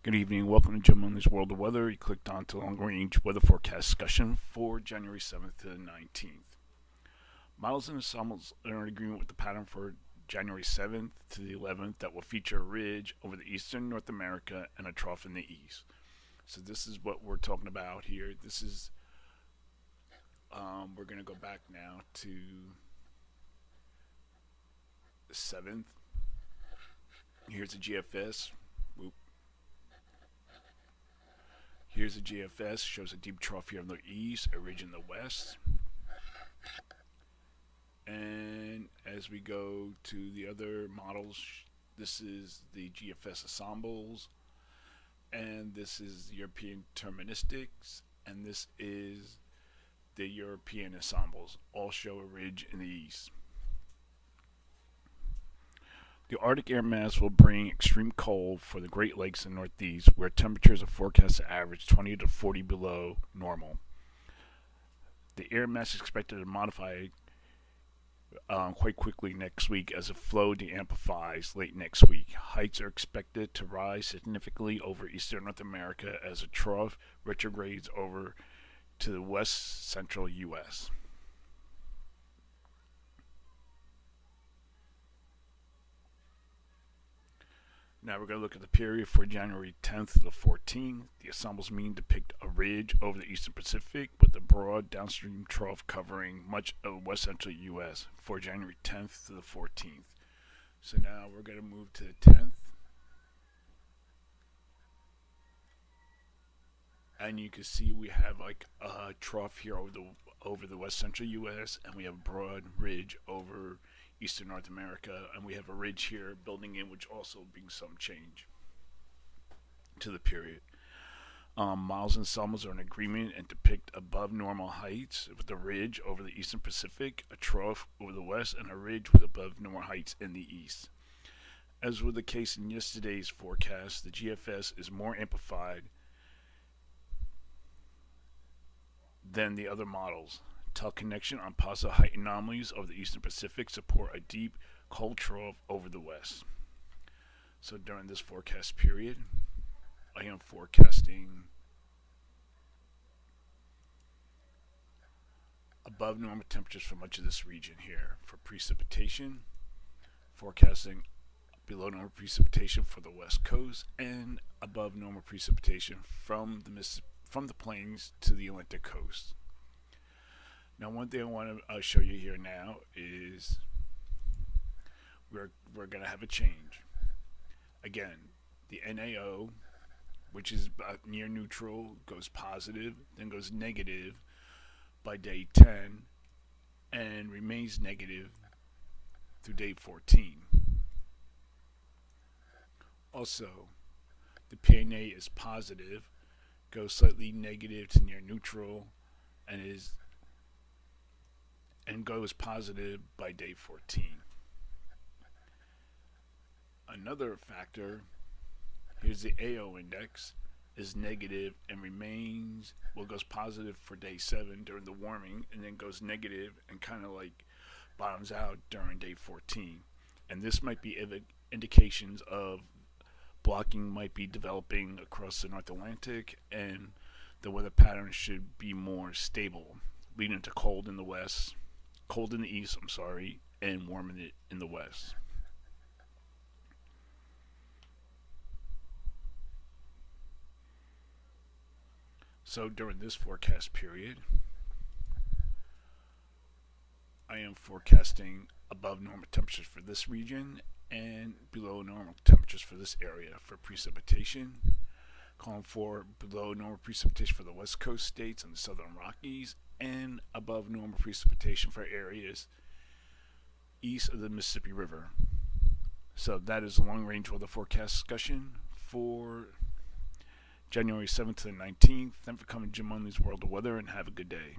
Good evening. Welcome to Jim Only's World of Weather. You clicked on to long-range weather forecast discussion for January 7th to the 19th. Models and ensembles are in agreement with the pattern for January 7th to the 11th that will feature a ridge over the eastern North America and a trough in the east. So this is what we're talking about here. This is, we're going to go back now to the 7th. Here's the GFS. Here's the GFS, shows a deep trough here in the east, a ridge in the west. And as we go to the other models, this is the GFS ensembles, and this is European deterministics, and this is the European ensembles. All show a ridge in the east. The Arctic air mass will bring extreme cold for the Great Lakes and Northeast, where temperatures are forecast to average 20 to 40 below normal. The air mass is expected to modify quite quickly next week as the flow de-amplifies late next week. Heights are expected to rise significantly over eastern North America as a trough retrogrades over to the west central U.S. Now we're going to look at the period for January 10th to the 14th. The ensembles mean depict a ridge over the eastern Pacific with a broad downstream trough covering much of west central U.S. for January 10th to the 14th. So now we're going to move to the 10th. And you can see we have like a trough here over the west central U.S. and we have a broad ridge over eastern North America, and we have a ridge here building in, which also brings some change to the period. Models and ensembles are in agreement and depict above normal heights with a ridge over the eastern Pacific, a trough over the west, and a ridge with above normal heights in the east. As was the case in yesterday's forecast, the GFS is more amplified than the other models. Teleconnection on positive height anomalies over the eastern Pacific support a deep cold trough over the west. So during this forecast period, I am forecasting above normal temperatures for much of this region here. For precipitation, forecasting below normal precipitation for the west coast and above normal precipitation from the plains to the Atlantic coast. Now, one thing I want to show you here now is we're going to have a change. Again, the NAO, which is near neutral, goes positive, then goes negative by day 10, and remains negative through day 14. Also, the PNA is positive, goes slightly negative to near neutral, and goes positive by day 14. Another factor, here's the AO index, is negative and goes positive for day 7 during the warming, and then goes negative and kind of like bottoms out during day 14. And this might be indications of blocking might be developing across the North Atlantic, and the weather pattern should be more stable, leading to cold in the east, and warm in the west. So during this forecast period, I am forecasting above normal temperatures for this region and below normal temperatures for this area for precipitation. Calling for below normal precipitation for the west coast states and the southern Rockies, and above normal precipitation for areas east of the Mississippi River. So that is the long-range weather forecast discussion for January 7th to the 19th. Thanks for coming to Jim Only's World of Weather, and have a good day.